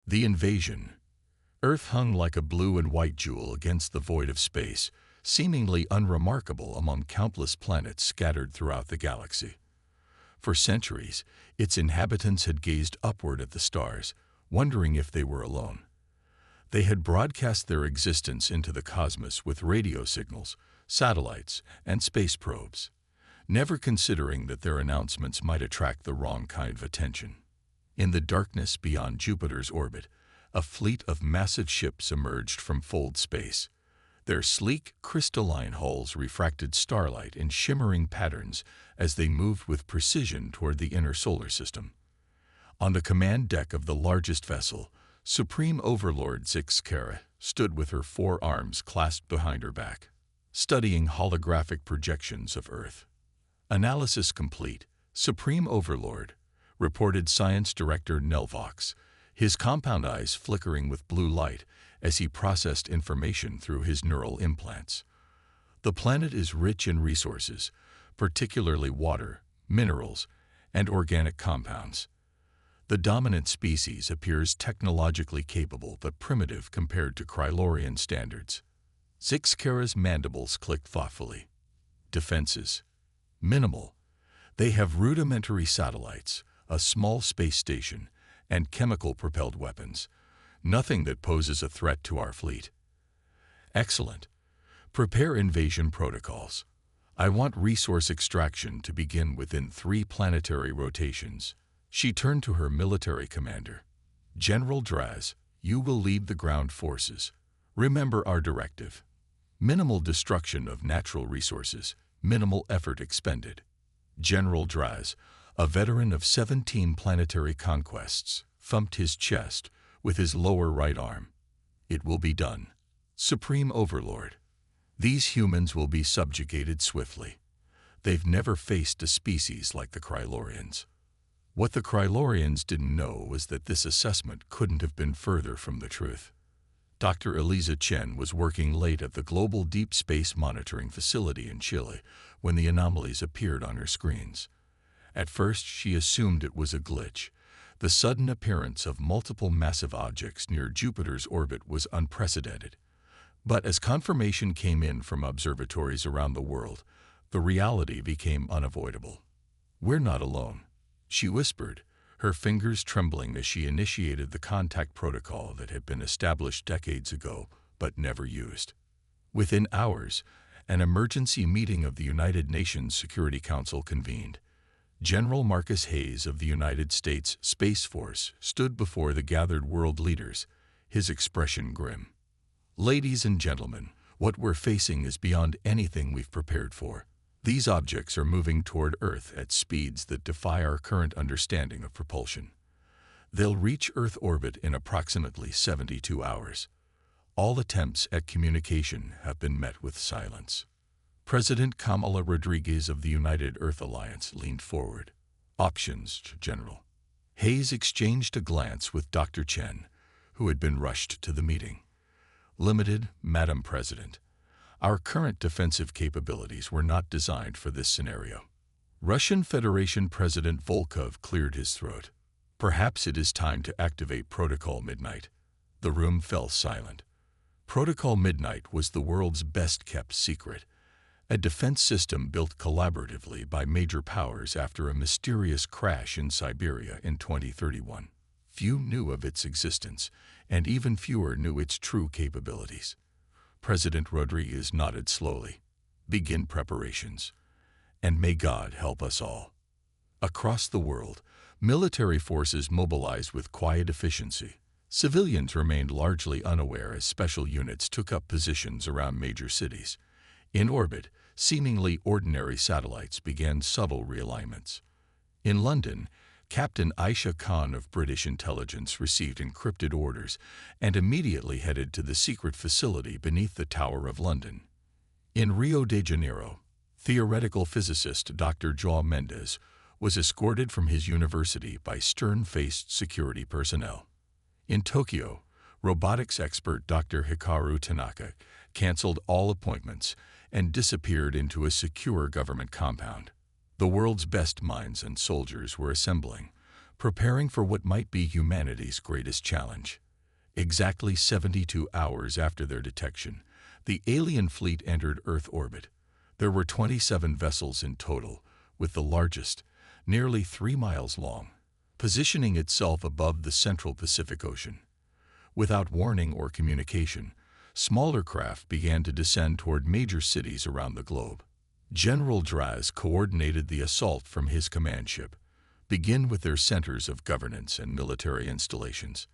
The invasion. Earth hung like a blue and white jewel against the void of space, seemingly unremarkable among countless planets scattered throughout the galaxy. For centuries, its inhabitants had gazed upward at the stars, wondering if they were alone. They had broadcast their existence into the cosmos with radio signals, satellites, and space probes, never considering that their announcements might attract the wrong kind of attention. In the darkness beyond Jupiter's orbit, a fleet of massive ships emerged from cold space. Their sleek, crystalline hulls refracted starlight in shimmering patterns as they moved with precision toward the inner solar system. On the command deck of the largest vessel, Supreme Overlord Zix stood with her 4 arms clasped behind her back, studying holographic projections of Earth. Analysis complete, Supreme Overlord, reported Science Director Nelvox, his compound eyes flickering with blue light as he processed information through his neural implants. The planet is rich in resources, particularly water, minerals, and organic compounds. The dominant species appears technologically capable but primitive compared to Krylorian standards. Zixkara's mandibles clicked thoughtfully. Defenses. Minimal. They have rudimentary satellites, a small space station, and chemical-propelled weapons. Nothing that poses a threat to our fleet. Excellent. Prepare invasion protocols. I want resource extraction to begin within 3 planetary rotations. She turned to her military commander. General Draz, you will lead the ground forces. Remember our directive. Minimal destruction of natural resources, minimal effort expended. General Draz, a veteran of 17 planetary conquests, thumped his chest with his lower right arm. It will be done. Supreme Overlord. These humans will be subjugated swiftly. They've never faced a species like the Krylorians. What the Krylorians didn't know was that this assessment couldn't have been further from the truth. Dr. Eliza Chen was working late at the Global Deep Space Monitoring Facility in Chile when the anomalies appeared on her screens. At first, she assumed it was a glitch. The sudden appearance of multiple massive objects near Jupiter's orbit was unprecedented. But as confirmation came in from observatories around the world, the reality became unavoidable. "We're not alone," she whispered, her fingers trembling as she initiated the contact protocol that had been established decades ago but never used. Within hours, an emergency meeting of the United Nations Security Council convened. General Marcus Hayes of the United States Space Force stood before the gathered world leaders, his expression grim. "Ladies and gentlemen, what we're facing is beyond anything we've prepared for. These objects are moving toward Earth at speeds that defy our current understanding of propulsion. They'll reach Earth orbit in approximately 72 hours. All attempts at communication have been met with silence." President Kamala Rodriguez of the United Earth Alliance leaned forward. "Options, General." Hayes exchanged a glance with Dr. Chen, who had been rushed to the meeting. "Limited, Madam President. Our current defensive capabilities were not designed for this scenario." Russian Federation President Volkov cleared his throat. "Perhaps it is time to activate Protocol Midnight." The room fell silent. Protocol Midnight was the world's best-kept secret, a defense system built collaboratively by major powers after a mysterious crash in Siberia in 2031. Few knew of its existence, and even fewer knew its true capabilities. President Rodriguez nodded slowly. "Begin preparations. And may God help us all." Across the world, military forces mobilized with quiet efficiency. Civilians remained largely unaware as special units took up positions around major cities. In orbit, seemingly ordinary satellites began subtle realignments. In London, Captain Aisha Khan of British intelligence received encrypted orders and immediately headed to the secret facility beneath the Tower of London. In Rio de Janeiro, theoretical physicist Dr. João Mendes was escorted from his university by stern-faced security personnel. In Tokyo, robotics expert Dr. Hikaru Tanaka canceled all appointments and disappeared into a secure government compound. The world's best minds and soldiers were assembling, preparing for what might be humanity's greatest challenge. Exactly 72 hours after their detection, the alien fleet entered Earth orbit. There were 27 vessels in total, with the largest, nearly 3 miles long, positioning itself above the central Pacific Ocean. Without warning or communication, smaller craft began to descend toward major cities around the globe. General Draz coordinated the assault from his command ship. Begin with their centers of governance and military installations.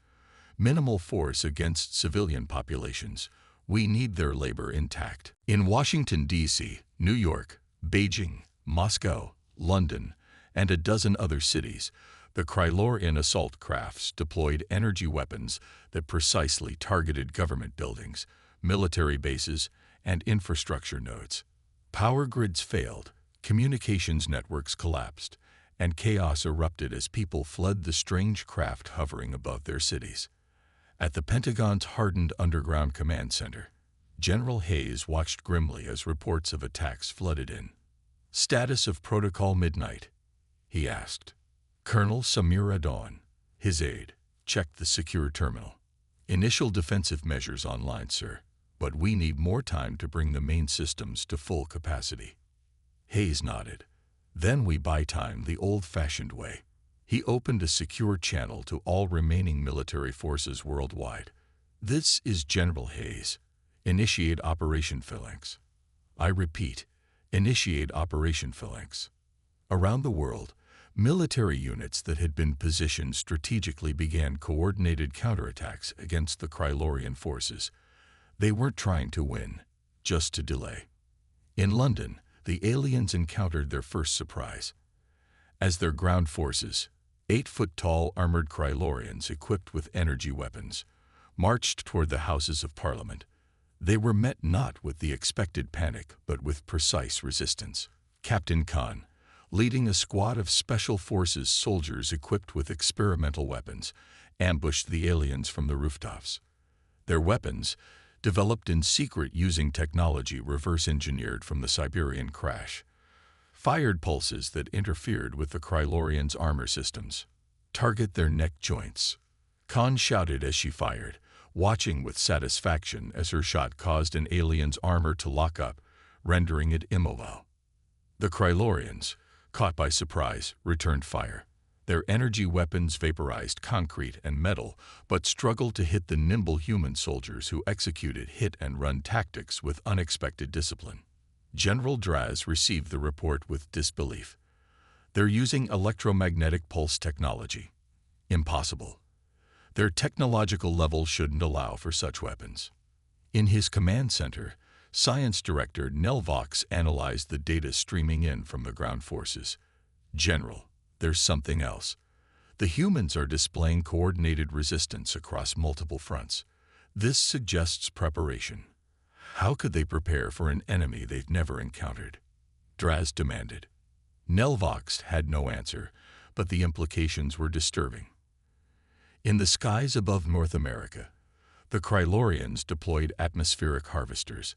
Minimal force against civilian populations. We need their labor intact. In Washington, D.C., New York, Beijing, Moscow, London, and a dozen other cities, the Krylorian assault crafts deployed energy weapons that precisely targeted government buildings, military bases, and infrastructure nodes. Power grids failed, communications networks collapsed, and chaos erupted as people fled the strange craft hovering above their cities. At the Pentagon's hardened underground command center, General Hayes watched grimly as reports of attacks flooded in. "Status of Protocol Midnight?" he asked. Colonel Samir Adon, his aide, checked the secure terminal. "Initial defensive measures online, sir, but we need more time to bring the main systems to full capacity." Hayes nodded. "Then we buy time the old-fashioned way." He opened a secure channel to all remaining military forces worldwide. "This is General Hayes. Initiate Operation Phalanx." "I repeat, initiate Operation Phalanx." Around the world, military units that had been positioned strategically began coordinated counterattacks against the Krylorian forces. They weren't trying to win, just to delay. In London, the aliens encountered their first surprise. As their ground forces, 8-foot-tall armored Krylorians equipped with energy weapons, marched toward the Houses of Parliament. They were met not with the expected panic, but with precise resistance. Captain Khan, leading a squad of Special Forces soldiers equipped with experimental weapons, ambushed the aliens from the rooftops. Their weapons, developed in secret using technology reverse-engineered from the Siberian crash, fired pulses that interfered with the Krylorians' armor systems. "Target their neck joints," Khan shouted as she fired, watching with satisfaction as her shot caused an alien's armor to lock up, rendering it immobile. The Krylorians, caught by surprise, returned fire. Their energy weapons vaporized concrete and metal, but struggled to hit the nimble human soldiers who executed hit-and-run tactics with unexpected discipline. General Draz received the report with disbelief. "They're using electromagnetic pulse technology." "Impossible. Their technological level shouldn't allow for such weapons." In his command center, Science Director Nelvox analyzed the data streaming in from the ground forces. "General, there's something else. The humans are displaying coordinated resistance across multiple fronts. This suggests preparation. How could they prepare for an enemy they've never encountered?" Draz demanded. Nelvox had no answer, but the implications were disturbing. In the skies above North America, the Krylorians deployed atmospheric harvesters,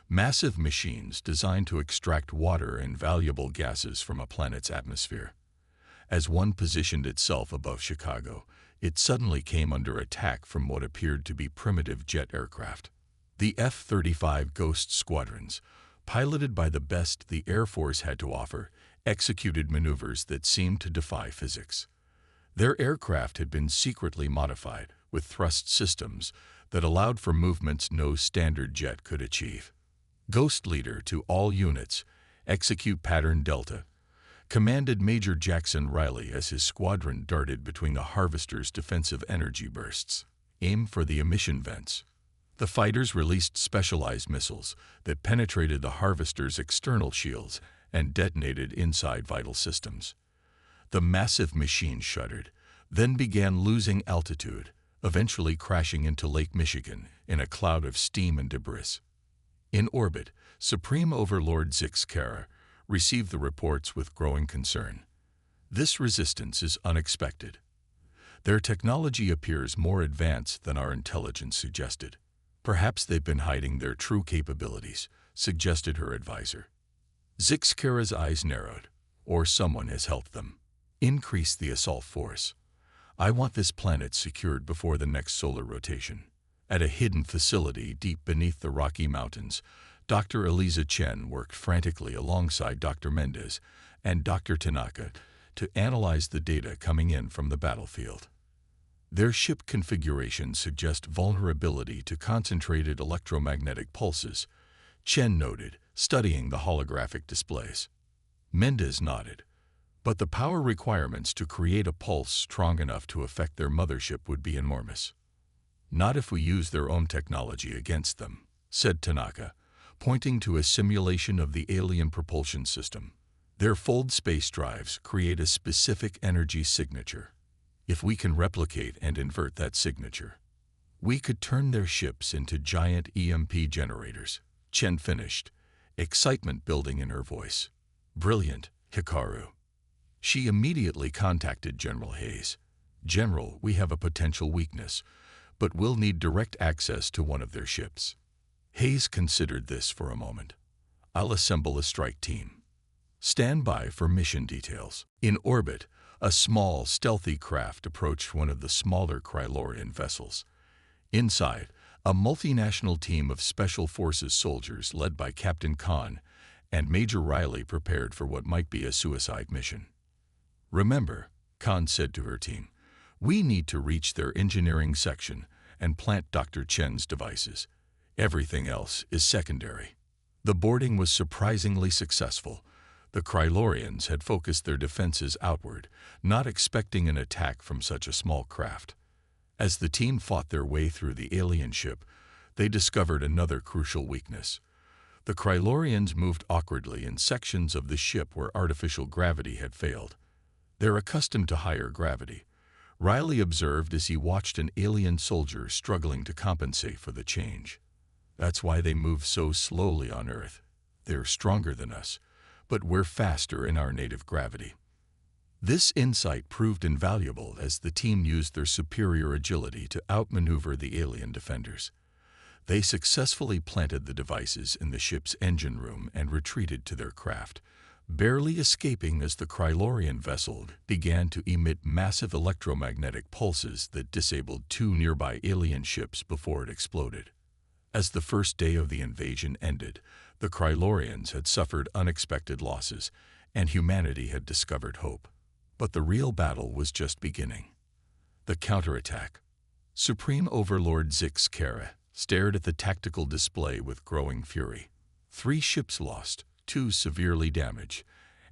massive machines designed to extract water and valuable gases from a planet's atmosphere. As one positioned itself above Chicago, it suddenly came under attack from what appeared to be primitive jet aircraft. The F-35 Ghost squadrons, piloted by the best the Air Force had to offer, executed maneuvers that seemed to defy physics. Their aircraft had been secretly modified with thrust systems that allowed for movements no standard jet could achieve. Ghost leader to all units, execute pattern Delta, commanded Major Jackson Riley as his squadron darted between the harvester's defensive energy bursts. Aim for the emission vents. The fighters released specialized missiles that penetrated the harvester's external shields and detonated inside vital systems. The massive machine shuddered, then began losing altitude, eventually crashing into Lake Michigan in a cloud of steam and debris. In orbit, Supreme Overlord Zixkara received the reports with growing concern. "This resistance is unexpected. Their technology appears more advanced than our intelligence suggested. Perhaps they've been hiding their true capabilities," suggested her advisor. Zixkara's eyes narrowed. "Or someone has helped them." Increase the assault force. I want this planet secured before the next solar rotation. At a hidden facility deep beneath the Rocky Mountains, Dr. Eliza Chen worked frantically alongside Dr. Mendez and Dr. Tanaka to analyze the data coming in from the battlefield. Their ship configuration suggests vulnerability to concentrated electromagnetic pulses, Chen noted, studying the holographic displays. Mendez nodded, but the power requirements to create a pulse strong enough to affect their mothership would be enormous. Not if we use their own technology against them, said Tanaka, pointing to a simulation of the alien propulsion system. Their fold space drives create a specific energy signature. If we can replicate and invert that signature, we could turn their ships into giant EMP generators, Chen finished, excitement building in her voice. Brilliant, Hikaru. She immediately contacted General Hayes. General, we have a potential weakness, but we'll need direct access to one of their ships. Hayes considered this for a moment. I'll assemble a strike team. Stand by for mission details. In orbit, a small, stealthy craft approached one of the smaller Krylorian vessels. Inside, a multinational team of Special Forces soldiers led by Captain Khan and Major Riley prepared for what might be a suicide mission. Remember, Khan said to her team, we need to reach their engineering section and plant Dr. Chen's devices. Everything else is secondary. The boarding was surprisingly successful. The Krylorians had focused their defenses outward, not expecting an attack from such a small craft. As the team fought their way through the alien ship, they discovered another crucial weakness. The Krylorians moved awkwardly in sections of the ship where artificial gravity had failed. They're accustomed to higher gravity, Riley observed as he watched an alien soldier struggling to compensate for the change. That's why they move so slowly on Earth. They're stronger than us, but we're faster in our native gravity. This insight proved invaluable as the team used their superior agility to outmaneuver the alien defenders. They successfully planted the devices in the ship's engine room and retreated to their craft, barely escaping as the Krylorian vessel began to emit massive electromagnetic pulses that disabled two nearby alien ships before it exploded. As the first day of the invasion ended, the Krylorians had suffered unexpected losses, and humanity had discovered hope. But the real battle was just beginning. The counterattack. Supreme Overlord Zix Kara stared at the tactical display with growing fury. 3 ships lost, 2 severely damaged,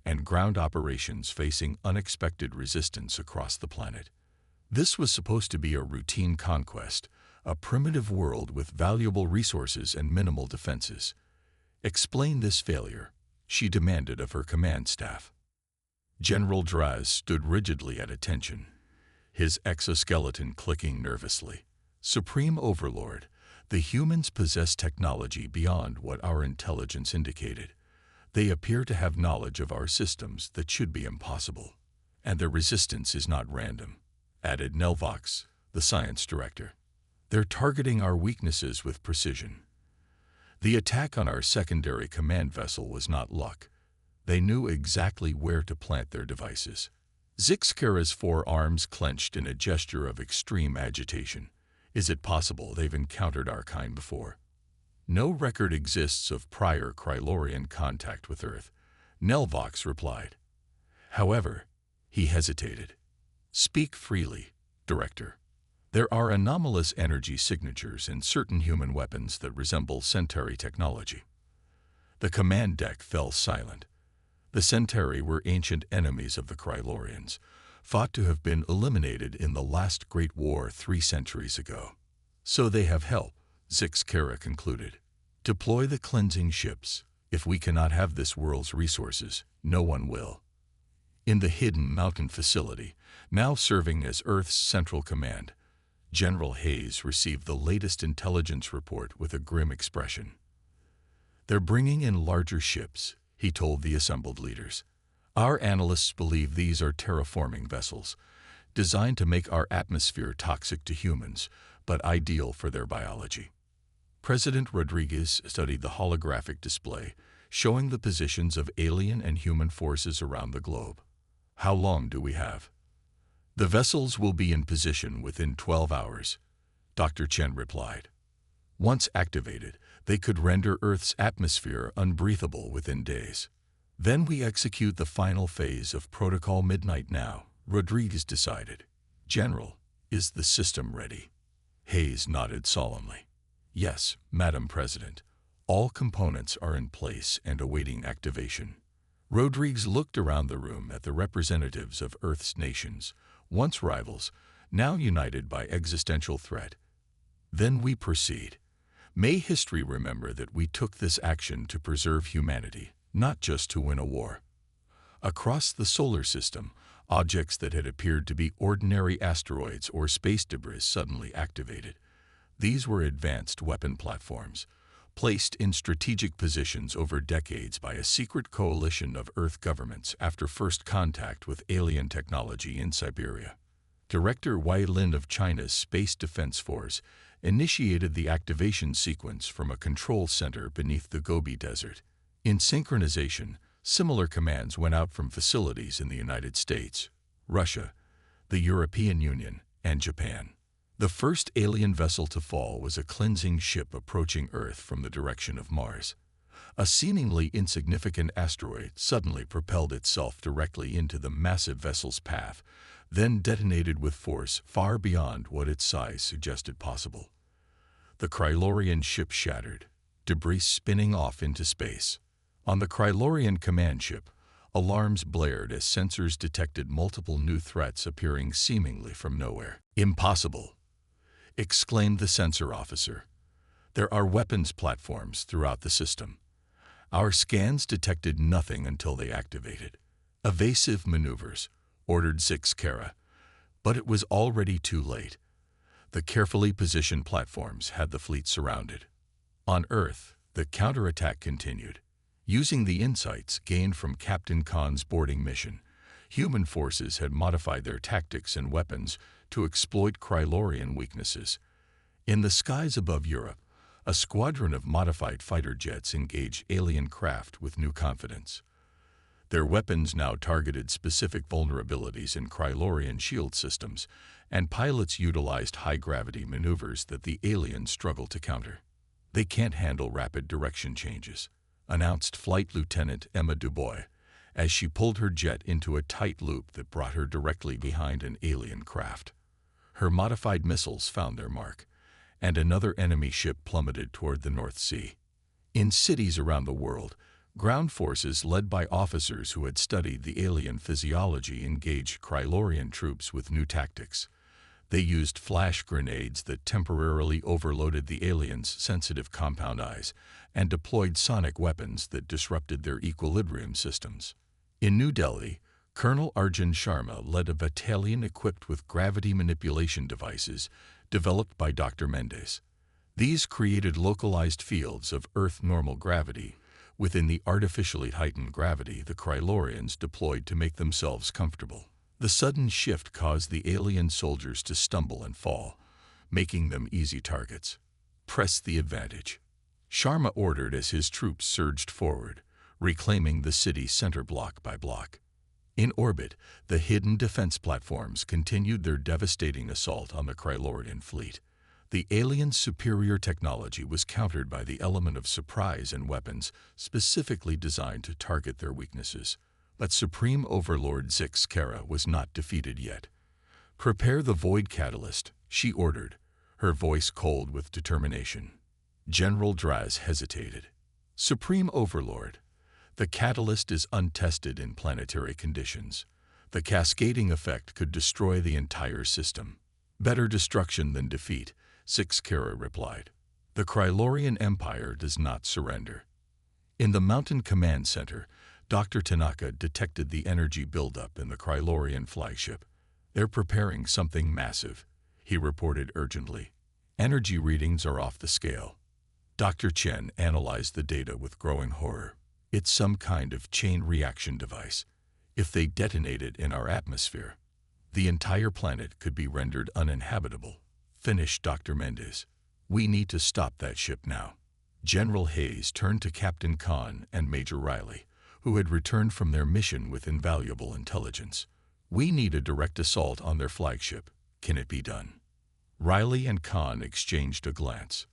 and ground operations facing unexpected resistance across the planet. This was supposed to be a routine conquest, a primitive world with valuable resources and minimal defenses. Explain this failure, she demanded of her command staff. General Draz stood rigidly at attention, his exoskeleton clicking nervously. Supreme Overlord, the humans possess technology beyond what our intelligence indicated. They appear to have knowledge of our systems that should be impossible. And their resistance is not random, added Nelvox, the science director. They're targeting our weaknesses with precision. The attack on our secondary command vessel was not luck. They knew exactly where to plant their devices. Zixkara's 4 arms clenched in a gesture of extreme agitation. Is it possible they've encountered our kind before? No record exists of prior Krylorian contact with Earth, Nelvox replied. However, he hesitated. Speak freely, Director. There are anomalous energy signatures in certain human weapons that resemble Centauri technology. The command deck fell silent. The Centauri were ancient enemies of the Krylorians, thought to have been eliminated in the last Great War 3 centuries ago. So they have help, Zixkara concluded. Deploy the cleansing ships. If we cannot have this world's resources, no one will. In the hidden mountain facility, now serving as Earth's central command, General Hayes received the latest intelligence report with a grim expression. They're bringing in larger ships, he told the assembled leaders. Our analysts believe these are terraforming vessels, designed to make our atmosphere toxic to humans, but ideal for their biology. President Rodriguez studied the holographic display, showing the positions of alien and human forces around the globe. How long do we have? The vessels will be in position within 12 hours, Dr. Chen replied. Once activated, they could render Earth's atmosphere unbreathable within days. Then we execute the final phase of Protocol Midnight now, Rodriguez decided. General, is the system ready? Hayes nodded solemnly. Yes, Madam President. All components are in place and awaiting activation. Rodriguez looked around the room at the representatives of Earth's nations, once rivals, now united by existential threat. Then we proceed. May history remember that we took this action to preserve humanity, not just to win a war. Across the solar system, objects that had appeared to be ordinary asteroids or space debris suddenly activated. These were advanced weapon platforms, placed in strategic positions over decades by a secret coalition of Earth governments after first contact with alien technology in Siberia. Director Wei Lin of China's Space Defense Force initiated the activation sequence from a control center beneath the Gobi Desert. In synchronization, similar commands went out from facilities in the United States, Russia, the European Union, and Japan. The first alien vessel to fall was a cleansing ship approaching Earth from the direction of Mars. A seemingly insignificant asteroid suddenly propelled itself directly into the massive vessel's path, then detonated with force far beyond what its size suggested possible. The Krylorian ship shattered, debris spinning off into space. On the Krylorian command ship, alarms blared as sensors detected multiple new threats appearing seemingly from nowhere. Impossible, exclaimed the sensor officer. There are weapons platforms throughout the system. Our scans detected nothing until they activated. Evasive maneuvers, ordered Six Kara, but it was already too late. The carefully positioned platforms had the fleet surrounded. On Earth, the counterattack continued. Using the insights gained from Captain Khan's boarding mission, human forces had modified their tactics and weapons to exploit Krylorian weaknesses. In the skies above Europe, a squadron of modified fighter jets engaged alien craft with new confidence. Their weapons now targeted specific vulnerabilities in Krylorian shield systems, and pilots utilized high-gravity maneuvers that the aliens struggled to counter. They can't handle rapid direction changes, announced Flight Lieutenant Emma Dubois, as she pulled her jet into a tight loop that brought her directly behind an alien craft. Her modified missiles found their mark, and another enemy ship plummeted toward the North Sea. In cities around the world, ground forces led by officers who had studied the alien physiology engaged Krylorian troops with new tactics. They used flash grenades that temporarily overloaded the aliens' sensitive compound eyes and deployed sonic weapons that disrupted their equilibrium systems. In New Delhi, Colonel Arjun Sharma led a battalion equipped with gravity manipulation devices developed by Dr. Mendes. These created localized fields of Earth normal gravity within the artificially heightened gravity the Krylorians deployed to make themselves comfortable. The sudden shift caused the alien soldiers to stumble and fall, making them easy targets. Press the advantage, Sharma ordered as his troops surged forward, reclaiming the city center block by block. In orbit, the hidden defense platforms continued their devastating assault on the Krylorian fleet. The aliens' superior technology was countered by the element of surprise in weapons specifically designed to target their weaknesses. But Supreme Overlord Six Kara was not defeated yet. "Prepare the Void Catalyst," she ordered, her voice cold with determination. General Draz hesitated. "Supreme Overlord, the catalyst is untested in planetary conditions. The cascading effect could destroy the entire system." "Better destruction than defeat," Six Kara replied. "The Krylorian Empire does not surrender." In the Mountain Command Center, Dr. Tanaka detected the energy buildup in the Krylorian flagship. "They're preparing something massive," he reported urgently. "Energy readings are off the scale." Dr. Chen analyzed the data with growing horror. "It's some kind of chain reaction device. If they detonate it in our atmosphere, the entire planet could be rendered uninhabitable," finished Dr. Mendes. "We need to stop that ship now." General Hayes turned to Captain Khan and Major Riley. who had returned from their mission with invaluable intelligence. We need a direct assault on their flagship. Can it be done? Riley and Khan exchanged a glance.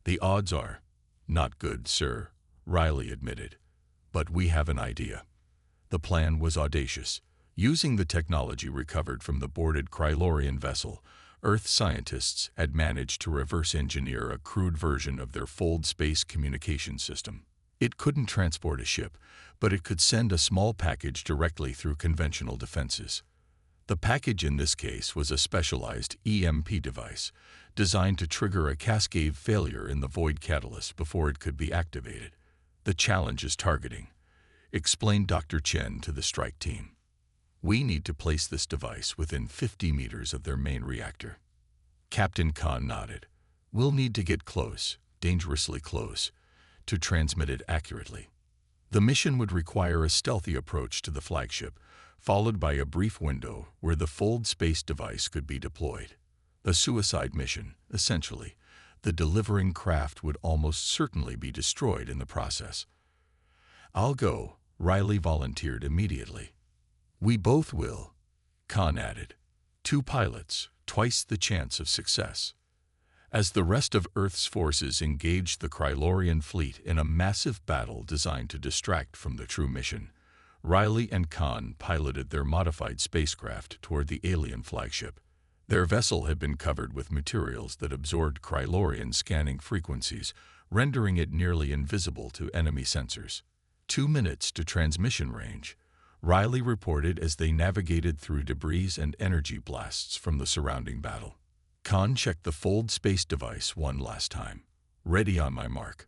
The odds are not good, sir, Riley admitted. But we have an idea. The plan was audacious. Using the technology recovered from the boarded Krylorian vessel, Earth scientists had managed to reverse engineer a crude version of their fold space communication system. It couldn't transport a ship, but it could send a small package directly through conventional defenses. The package in this case was a specialized EMP device, designed to trigger a cascade failure in the void catalyst before it could be activated. The challenge is targeting, explained Dr. Chen to the strike team. We need to place this device within 50 meters of their main reactor. Captain Khan nodded. We'll need to get close, dangerously close, to transmit it accurately. The mission would require a stealthy approach to the flagship, followed by a brief window where the fold space device could be deployed. A suicide mission, essentially. The delivering craft would almost certainly be destroyed in the process. I'll go, Riley volunteered immediately. We both will, Khan added. 2 pilots, twice the chance of success. As the rest of Earth's forces engaged the Krylorian fleet in a massive battle designed to distract from the true mission, Riley and Khan piloted their modified spacecraft toward the alien flagship. Their vessel had been covered with materials that absorbed Krylorian scanning frequencies, rendering it nearly invisible to enemy sensors. 2 minutes to transmission range, Riley reported as they navigated through debris and energy blasts from the surrounding battle. Khan checked the fold space device one last time. Ready on my mark.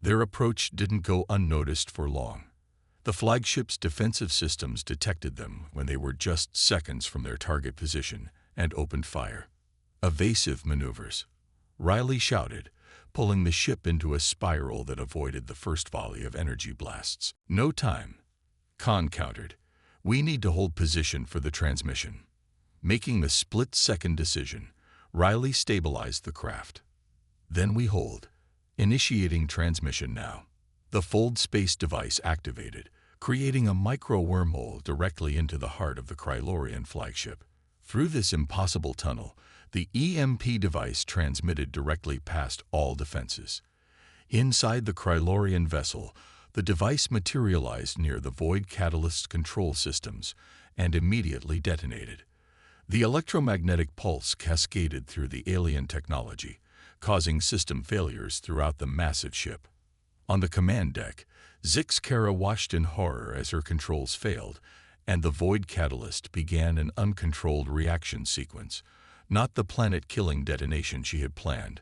Their approach didn't go unnoticed for long. The flagship's defensive systems detected them when they were just seconds from their target position and opened fire. Evasive maneuvers, Riley shouted, pulling the ship into a spiral that avoided the first volley of energy blasts. No time, Khan countered. We need to hold position for the transmission. Making the split-second decision, Riley stabilized the craft. Then we hold. Initiating transmission now. The fold space device activated, creating a micro-wormhole directly into the heart of the Krylorian flagship. Through this impossible tunnel, the EMP device transmitted directly past all defenses. Inside the Krylorian vessel, the device materialized near the void catalyst control systems and immediately detonated. The electromagnetic pulse cascaded through the alien technology, causing system failures throughout the massive ship. On the command deck, Zix Kara watched in horror as her controls failed, and the void catalyst began an uncontrolled reaction sequence, not the planet-killing detonation she had planned,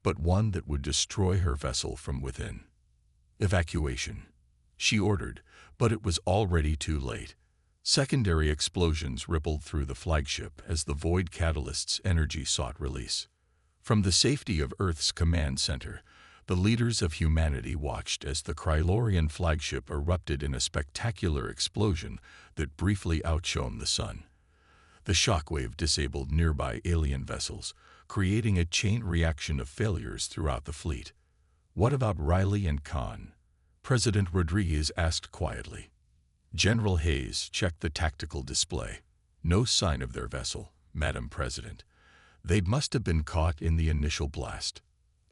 but one that would destroy her vessel from within. Evacuation, she ordered, but it was already too late. Secondary explosions rippled through the flagship as the void catalyst's energy sought release. From the safety of Earth's command center, the leaders of humanity watched as the Krylorian flagship erupted in a spectacular explosion that briefly outshone the sun. The shockwave disabled nearby alien vessels, creating a chain reaction of failures throughout the fleet. What about Riley and Khan? President Rodriguez asked quietly. General Hayes checked the tactical display. No sign of their vessel, Madam President. They must have been caught in the initial blast.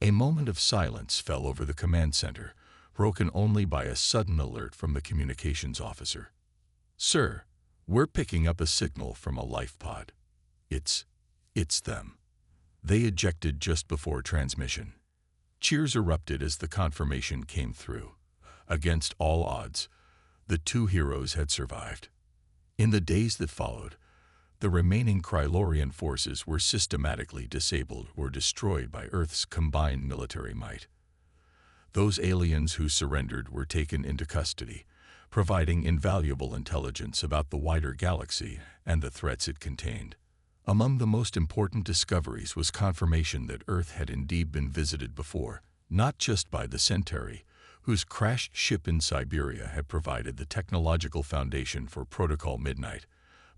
A moment of silence fell over the command center, broken only by a sudden alert from the communications officer. Sir, we're picking up a signal from a life pod. It's them. They ejected just before transmission. Cheers erupted as the confirmation came through. Against all odds, the 2 heroes had survived. In the days that followed, the remaining Krylorian forces were systematically disabled or destroyed by Earth's combined military might. Those aliens who surrendered were taken into custody, providing invaluable intelligence about the wider galaxy and the threats it contained. Among the most important discoveries was confirmation that Earth had indeed been visited before, not just by the Centauri, whose crashed ship in Siberia had provided the technological foundation for Protocol Midnight,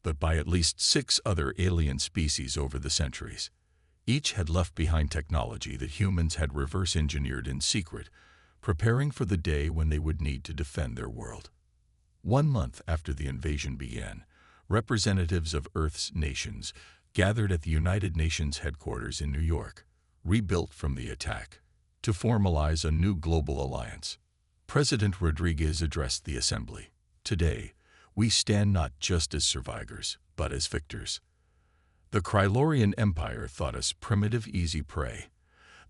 but by at least 6 other alien species over the centuries. Each had left behind technology that humans had reverse-engineered in secret, preparing for the day when they would need to defend their world. 1 month after the invasion began, representatives of Earth's nations gathered at the United Nations headquarters in New York, rebuilt from the attack, to formalize a new global alliance. President Rodriguez addressed the assembly. Today, we stand not just as survivors, but as victors. The Krylorian Empire thought us primitive, easy prey.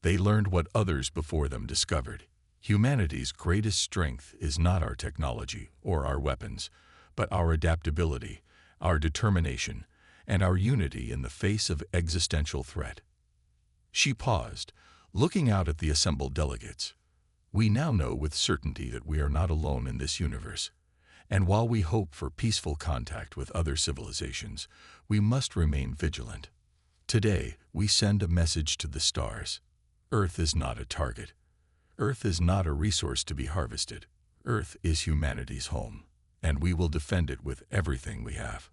They learned what others before them discovered. Humanity's greatest strength is not our technology or our weapons, but our adaptability, our determination, and our unity in the face of existential threat. She paused, looking out at the assembled delegates. We now know with certainty that we are not alone in this universe. And while we hope for peaceful contact with other civilizations, we must remain vigilant. Today, we send a message to the stars. Earth is not a target. Earth is not a resource to be harvested. Earth is humanity's home, and we will defend it with everything we have.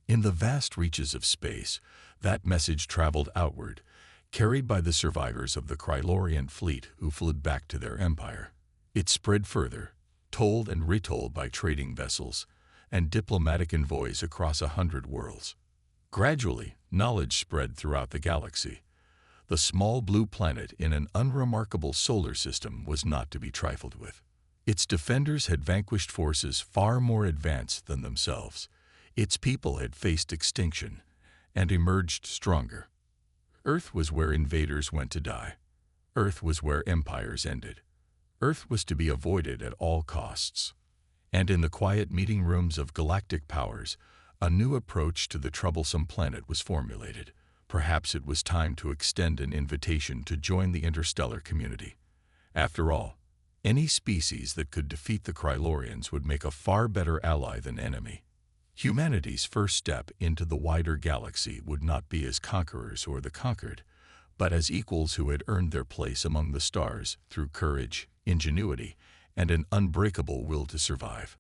In the vast reaches of space, that message traveled outward, carried by the survivors of the Krylorian fleet who fled back to their empire. It spread further, told and retold by trading vessels and diplomatic envoys across 100 worlds. Gradually, knowledge spread throughout the galaxy. The small blue planet in an unremarkable solar system was not to be trifled with. Its defenders had vanquished forces far more advanced than themselves. Its people had faced extinction and emerged stronger. Earth was where invaders went to die. Earth was where empires ended. Earth was to be avoided at all costs. And in the quiet meeting rooms of galactic powers, a new approach to the troublesome planet was formulated. Perhaps it was time to extend an invitation to join the interstellar community. After all, any species that could defeat the Krylorians would make a far better ally than enemy. Humanity's first step into the wider galaxy would not be as conquerors or the conquered, but as equals who had earned their place among the stars through courage, ingenuity, and an unbreakable will to survive.